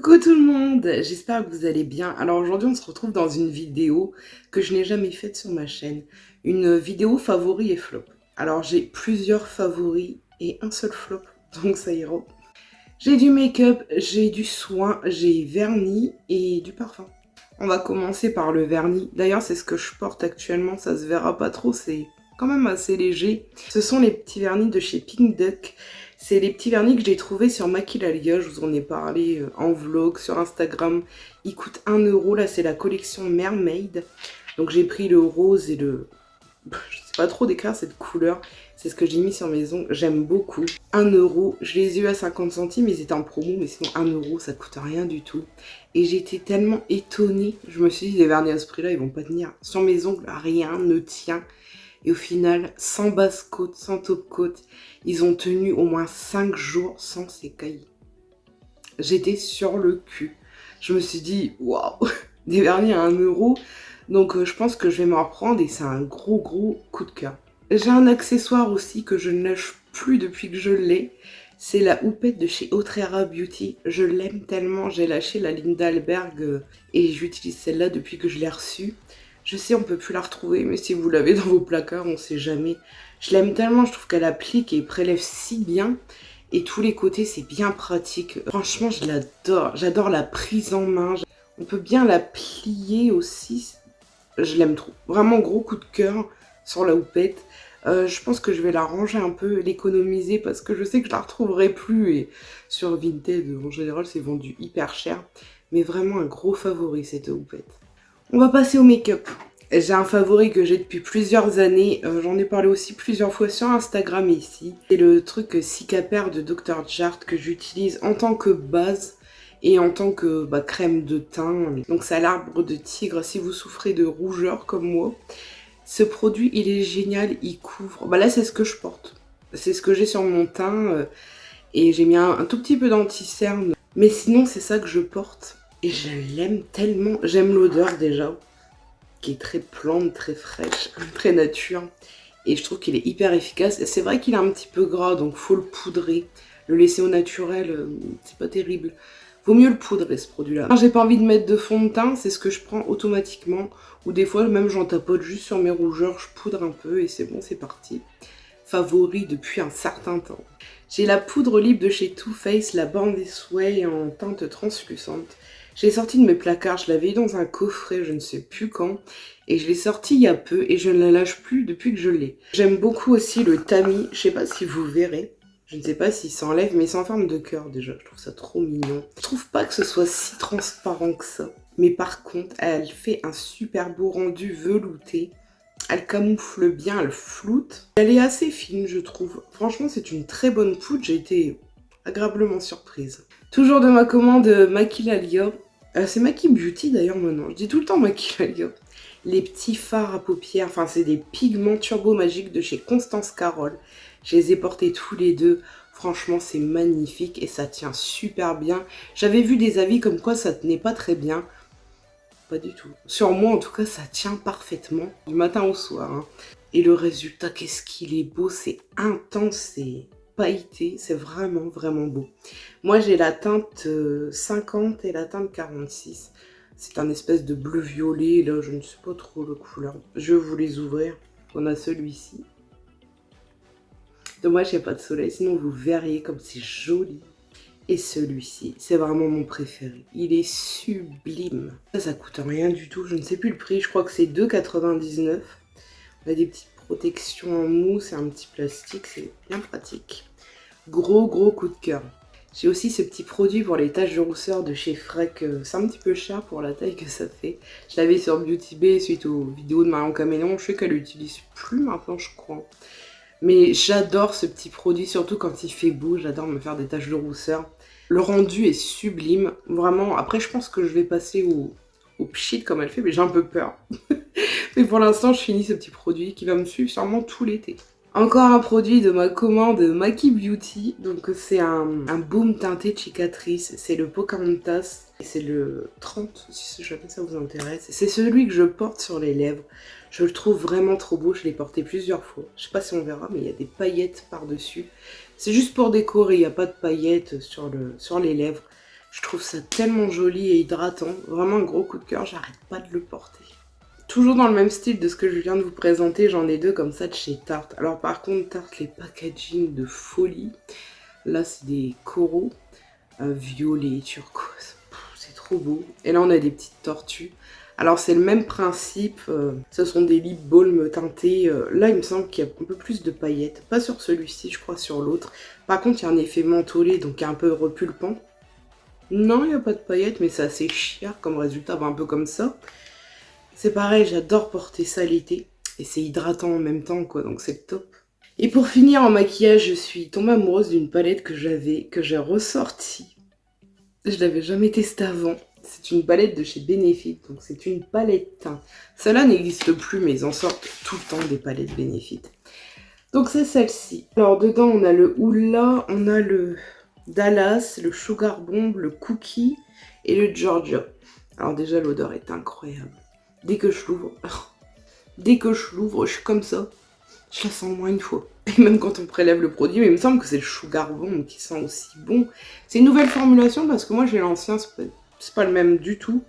Coucou tout le monde, j'espère que vous allez bien. Alors aujourd'hui on se retrouve dans une vidéo que je n'ai jamais faite sur ma chaîne. Une vidéo favoris et flop. Alors j'ai plusieurs favoris et un seul flop, donc ça ira. J'ai du make-up, j'ai du soin, j'ai vernis et du parfum. On va commencer par le vernis. D'ailleurs c'est ce que je porte actuellement, ça se verra pas trop, c'est quand même assez léger. Ce sont les petits vernis de chez Pink Duck. C'est les petits vernis que j'ai trouvés sur Maquillalia, je vous en ai parlé en vlog sur Instagram. Ils coûtent 1 euro, là c'est la collection Mermaid. Donc j'ai pris le rose et le... Je sais pas trop décrire cette couleur, c'est ce que j'ai mis sur mes ongles, j'aime beaucoup. 1 euro, je les ai eu à 50 centimes, ils étaient en promo, mais sinon 1 euro ça coûte rien du tout. Et j'étais tellement étonnée, je me suis dit les vernis à ce prix là ils vont pas tenir. Sur mes ongles rien ne tient. Et au final, sans base coat, sans top coat, ils ont tenu au moins 5 jours sans s'écailler. J'étais sur le cul. Je me suis dit, waouh, des vernis à 1 euro. Donc je pense que je vais m'en reprendre et c'est un gros coup de cœur. J'ai un accessoire aussi que je ne lâche plus depuis que je l'ai. C'est la houppette de chez Otrera Beauty. Je l'aime tellement, j'ai lâché la Lindalberg et j'utilise celle-là depuis que je l'ai reçue. Je sais, on peut plus la retrouver, mais si vous l'avez dans vos placards, on sait jamais. Je l'aime tellement, je trouve qu'elle applique et prélève si bien. Et tous les côtés, c'est bien pratique. Franchement, je l'adore. J'adore la prise en main. On peut bien la plier aussi. Je l'aime trop. Vraiment gros coup de cœur sur la houppette. Je pense que je vais la ranger un peu, l'économiser parce que je sais que je la retrouverai plus. Et sur Vinted, en général, c'est vendu hyper cher. Mais vraiment un gros favori, cette houppette. On va passer au make-up. J'ai un favori que j'ai depuis plusieurs années. J'en ai parlé aussi plusieurs fois sur Instagram ici. C'est le truc Cicapair de Dr. Jart que j'utilise en tant que base et en tant que crème de teint. Donc c'est à l'arbre de tigre si vous souffrez de rougeur comme moi. Ce produit, il est génial, il couvre... Là, c'est ce que je porte. C'est ce que j'ai sur mon teint. Et j'ai mis un tout petit peu d'anti-cerne. Mais sinon, c'est ça que je porte. Et je l'aime tellement. J'aime l'odeur déjà, qui est très plante, très fraîche, très nature. Et je trouve qu'il est hyper efficace. C'est vrai qu'il est un petit peu gras, donc faut le poudrer. Le laisser au naturel, c'est pas terrible. Vaut mieux le poudrer ce produit-là. Quand j'ai pas envie de mettre de fond de teint, c'est ce que je prends automatiquement. Ou des fois, même j'en tapote juste sur mes rougeurs, je poudre un peu et c'est bon, c'est parti. Favori depuis un certain temps. J'ai la poudre libre de chez Too Faced, la Born This Way en teinte translucente. Je l'ai sortie de mes placards, je l'avais eu dans un coffret, je ne sais plus quand. Et je l'ai sortie il y a peu et je ne la lâche plus depuis que je l'ai. J'aime beaucoup aussi le tamis, je sais pas si vous verrez. Je ne sais pas s'il s'enlève, mais c'est en forme de cœur déjà. Je trouve ça trop mignon. Je trouve pas que ce soit si transparent que ça. Mais par contre, elle fait un super beau rendu velouté. Elle camoufle bien, elle floute. Elle est assez fine, je trouve. Franchement, c'est une très bonne poudre. J'ai été agréablement surprise. Toujours de ma commande Maquillalia. C'est Maki Beauty d'ailleurs maintenant. Je dis tout le temps Maquillalia. Les petits fards à paupières. Enfin, c'est des pigments turbo magiques de chez Constance Carole. Je les ai portés tous les deux. Franchement, c'est magnifique et ça tient super bien. J'avais vu des avis comme quoi ça tenait pas très bien. Pas du tout. Sur moi, en tout cas, ça tient parfaitement du matin au soir. Hein. Et le résultat, qu'est-ce qu'il est beau. C'est intense, c'est pailleté. C'est vraiment beau. Moi, j'ai la teinte 50 et la teinte 46. C'est un espèce de bleu-violet. Là, je ne sais pas trop la couleur. Je vais vous les ouvrir. On a celui-ci. Dommage, il n'y a pas de soleil. Sinon, vous verriez comme c'est joli. Et celui-ci, c'est vraiment mon préféré. Il est sublime. Ça coûte rien du tout. Je ne sais plus le prix. Je crois que c'est 2,99 €. On a des petites protections en mousse et un petit plastique. C'est bien pratique. Gros coup de cœur. J'ai aussi ce petit produit pour les taches de rousseur de chez Freck. C'est un petit peu cher pour la taille que ça fait. Je l'avais sur Beauty Bay suite aux vidéos de Marion Caméléon. Je sais qu'elle l'utilise plus maintenant, je crois. Mais j'adore ce petit produit, surtout quand il fait beau. J'adore me faire des taches de rousseur. Le rendu est sublime. Vraiment, après je pense que je vais passer au pchit comme elle fait, mais j'ai un peu peur. Mais pour l'instant, je finis ce petit produit qui va me suivre sûrement tout l'été. Encore un produit de ma commande Maki Beauty. Donc c'est un baume teinté de cicatrice. C'est le Pocahontas. Et c'est le 30, si jamais ça vous intéresse. C'est celui que je porte sur les lèvres. Je le trouve vraiment trop beau. Je l'ai porté plusieurs fois. Je sais pas si on verra, mais il y a des paillettes par-dessus. C'est juste pour décorer. Il n'y a pas de paillettes sur les lèvres. Je trouve ça tellement joli et hydratant. Vraiment un gros coup de cœur, j'arrête pas de le porter. Toujours dans le même style de ce que je viens de vous présenter, j'en ai deux comme ça de chez Tarte. Alors par contre, Tarte, les packaging de folie. Là, c'est des coraux violet, turquoise. C'est trop beau. Et là, on a des petites tortues. Alors, c'est le même principe. Ce sont des lip balm teintés. Là, il me semble qu'il y a un peu plus de paillettes. Pas sur celui-ci, je crois sur l'autre. Par contre, il y a un effet mentholé, donc un peu repulpant. Non, il n'y a pas de paillettes, mais c'est assez chiant comme résultat, un peu comme ça. C'est pareil, j'adore porter ça l'été. Et c'est hydratant en même temps, quoi, donc c'est top. Et pour finir en maquillage, je suis tombée amoureuse d'une palette que j'ai ressortie. Je l'avais jamais testée avant. C'est une palette de chez Benefit, donc c'est une palette teint. Celle-là n'existe plus, mais ils en sortent tout le temps des palettes Benefit. Donc c'est celle-ci. Alors dedans, on a le Hoola, on a le Dallas, le Sugar Bomb, le Cookie et le Georgia. Alors déjà, l'odeur est incroyable. Dès que je l'ouvre, je suis comme ça. Je la sens au moins une fois. Et même quand on prélève le produit, mais il me semble que c'est le Sugar Bomb qui sent aussi bon. C'est une nouvelle formulation parce que moi j'ai l'ancien, c'est pas le même du tout.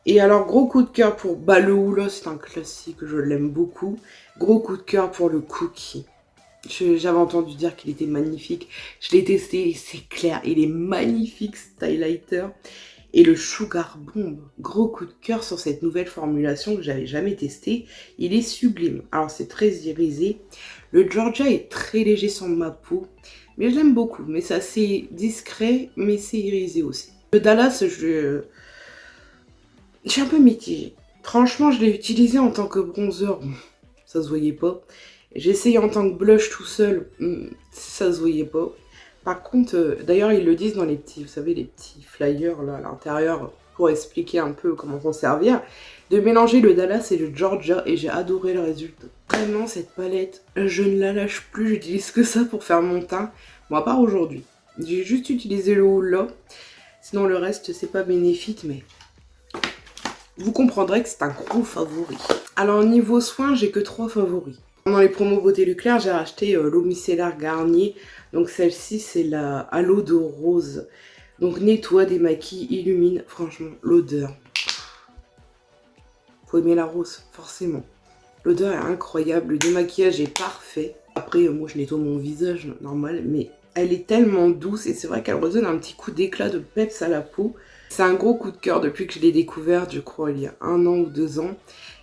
Et alors gros coup de cœur pour le Hoola, c'est un classique, je l'aime beaucoup. Gros coup de cœur pour le Cookie. J'avais entendu dire qu'il était magnifique. Je l'ai testé, c'est clair, il est magnifique cet highlighter. Et le Sugar Bomb, gros coup de cœur sur cette nouvelle formulation que j'avais jamais testée. Il est sublime. Alors c'est très irisé. Le Georgia est très léger sur ma peau, mais je l'aime beaucoup. Mais c'est assez discret, mais c'est irisé aussi. Le Dallas, je suis un peu mitigée. Franchement, je l'ai utilisé en tant que bronzer, ça se voyait pas. J'ai essayé en tant que blush tout seul, ça se voyait pas. Par contre, d'ailleurs, ils le disent dans les petits, vous savez, les petits flyers là à l'intérieur pour expliquer un peu comment s'en servir, de mélanger le Dallas et le Georgia et j'ai adoré le résultat. Vraiment, cette palette, je ne la lâche plus, j'utilise que ça pour faire mon teint. Bon, à part aujourd'hui. J'ai juste utilisé le haut là, sinon le reste, c'est pas Benefit, mais vous comprendrez que c'est un gros favori. Alors, niveau soins, j'ai que 3 favoris. Pendant les promos Beauté Leclerc, j'ai racheté l'eau micellaire Garnier. Donc celle-ci, c'est la Halo de rose. Donc nettoie, démaquille, illumine. Franchement, l'odeur. Faut aimer la rose, forcément. L'odeur est incroyable, le démaquillage est parfait. Après, moi je nettoie mon visage normal, mais elle est tellement douce et c'est vrai qu'elle redonne un petit coup d'éclat de peps à la peau. C'est un gros coup de cœur depuis que je l'ai découverte, je crois, il y a 1 an ou 2 ans.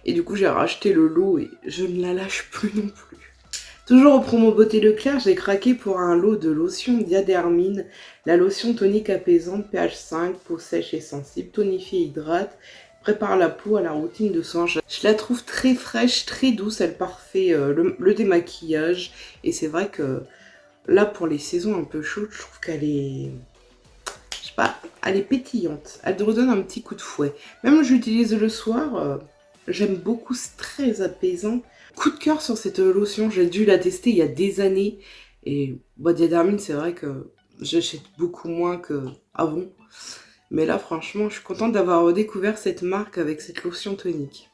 Et du coup, j'ai racheté le lot et je ne la lâche plus non plus. Toujours au promo Beauté Leclerc, j'ai craqué pour un lot de lotion Diadermine. La lotion tonique apaisante pH 5, peau sèche et sensible, tonifie et hydrate. Prépare la peau à la routine de soins. Je la trouve très fraîche, très douce, elle parfait le démaquillage. Et c'est vrai que là, pour les saisons un peu chaudes, je trouve qu'elle est... Je sais pas, elle est pétillante. Elle te redonne un petit coup de fouet. Même je l'utilise le soir, j'aime beaucoup, c'est très apaisant. Coup de cœur sur cette lotion, j'ai dû la tester il y a des années. Et Diadermine, c'est vrai que j'achète beaucoup moins qu'avant. Mais là, franchement, je suis contente d'avoir redécouvert cette marque avec cette lotion tonique.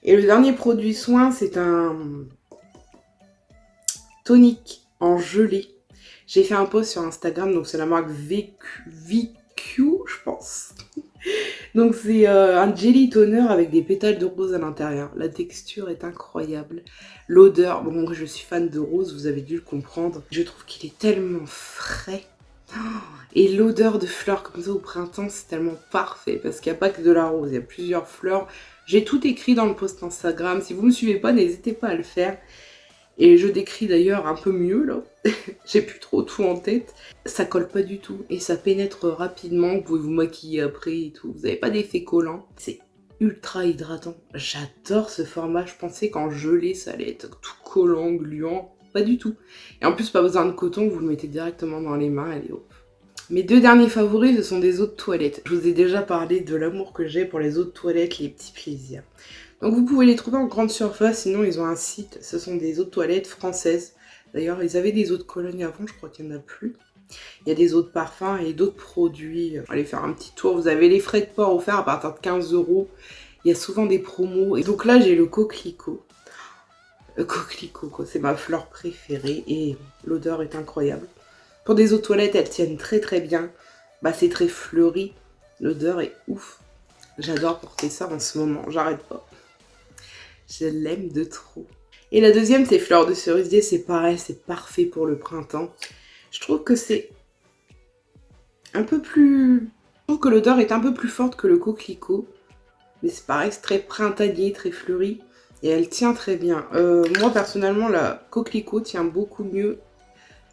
Et le dernier produit soin, c'est un tonique en gelée. J'ai fait un post sur Instagram, donc c'est la marque VQ, je pense. Donc c'est un jelly toner avec des pétales de rose à l'intérieur. La texture est incroyable. L'odeur, bon moi je suis fan de rose, vous avez dû le comprendre. Je trouve qu'il est tellement frais. Et l'odeur de fleurs comme ça au printemps, c'est tellement parfait parce qu'il n'y a pas que de la rose, il y a plusieurs fleurs. J'ai tout écrit dans le post Instagram. Si vous ne me suivez pas, n'hésitez pas à le faire. Et je décris d'ailleurs un peu mieux là. J'ai plus trop tout en tête. Ça colle pas du tout et ça pénètre rapidement. Vous pouvez vous maquiller après et tout. Vous n'avez pas d'effet collant. C'est ultra hydratant. J'adore ce format. Je pensais qu'en gelée, ça allait être tout collant, gluant. Pas du tout. Et en plus, pas besoin de coton. Vous le mettez directement dans les mains. Allez hop. Mes 2 derniers favoris, ce sont des eaux de toilette. Je vous ai déjà parlé de l'amour que j'ai pour les eaux de toilette, les petits plaisirs. Donc vous pouvez les trouver en grande surface, sinon ils ont un site, ce sont des eaux de toilette françaises. D'ailleurs, ils avaient des eaux de Cologne avant, je crois qu'il n'y en a plus. Il y a des eaux de parfum et d'autres produits. Allez faire un petit tour, vous avez les frais de port offerts à partir de 15 €. Il y a souvent des promos. Et donc là, j'ai le coquelicot. Le coquelicot, quoi, c'est ma fleur préférée et l'odeur est incroyable. Pour des eaux de toilette, elles tiennent très très bien. Bah c'est très fleuri, l'odeur est ouf. J'adore porter ça en ce moment, j'arrête pas. Je l'aime de trop. Et la deuxième c'est fleur de cerisier, c'est pareil, c'est parfait pour le printemps. Je trouve que c'est un peu plus... Je trouve que l'odeur est un peu plus forte que le coquelicot. Mais c'est pareil, c'est très printanier, très fleuri. Et elle tient très bien. Moi, personnellement, la coquelicot tient beaucoup mieux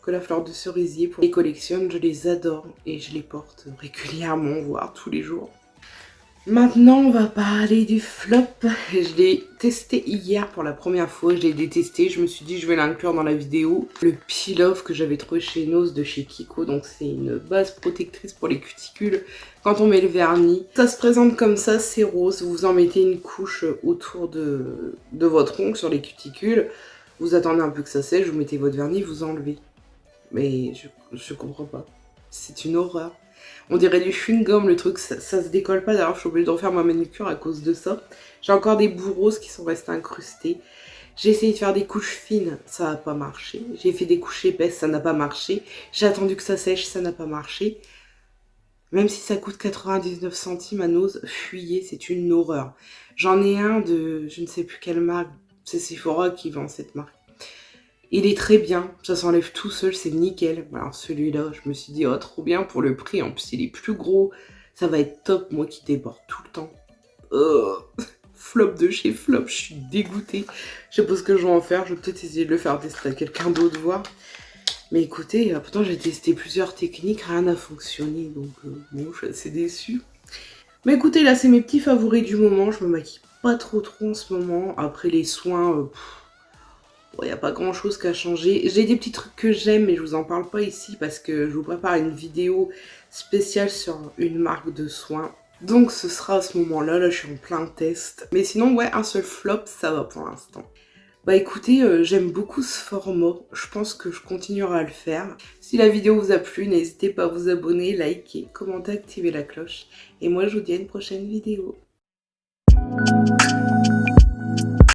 que la fleur de cerisier. Pour les collectionne, je les adore. Et je les porte régulièrement, voire tous les jours. Maintenant, on va parler du flop. Je l'ai testé hier pour la première fois. Je l'ai détesté. Je me suis dit, je vais l'inclure dans la vidéo. Le peel-off que j'avais trouvé chez Nose de chez Kiko. Donc, c'est une base protectrice pour les cuticules quand on met le vernis. Ça se présente comme ça, c'est rose. Vous en mettez une couche autour de votre ongle sur les cuticules. Vous attendez un peu que ça sèche. Vous mettez votre vernis, vous enlevez. Mais je comprends pas. C'est une horreur. On dirait du chewing-gum, le truc, ça se décolle pas. D'ailleurs, je suis obligée de refaire ma manucure à cause de ça. J'ai encore des bouts roses qui sont restés incrustés. J'ai essayé de faire des couches fines, ça n'a pas marché. J'ai fait des couches épaisses, ça n'a pas marché. J'ai attendu que ça sèche, ça n'a pas marché. Même si ça coûte 99 centimes à Nose, fuyez, c'est une horreur. J'en ai un de je ne sais plus quelle marque, c'est Sephora qui vend cette marque. Il est très bien, ça s'enlève tout seul, c'est nickel. Alors celui-là, je me suis dit, oh trop bien pour le prix, en plus il est plus gros, ça va être top, moi qui déborde tout le temps. Flop de chez Flop, je suis dégoûtée. Je sais pas ce que je vais en faire, je vais peut-être essayer de le faire tester à quelqu'un d'autre, voir. Mais écoutez, pourtant j'ai testé plusieurs techniques, rien n'a fonctionné, donc bon, je suis assez déçue. Mais écoutez, là c'est mes petits favoris du moment, je me maquille pas trop en ce moment, après les soins... Bon, il n'y a pas grand chose qu'à changer. J'ai des petits trucs que j'aime, mais je vous en parle pas ici parce que je vous prépare une vidéo spéciale sur une marque de soins. Donc ce sera à ce moment-là, là je suis en plein test. Mais sinon, ouais, un seul flop, ça va pour l'instant. Bah écoutez, j'aime beaucoup ce format. Je pense que je continuerai à le faire. Si la vidéo vous a plu, n'hésitez pas à vous abonner, liker, commenter, activer la cloche. Et moi, je vous dis à une prochaine vidéo.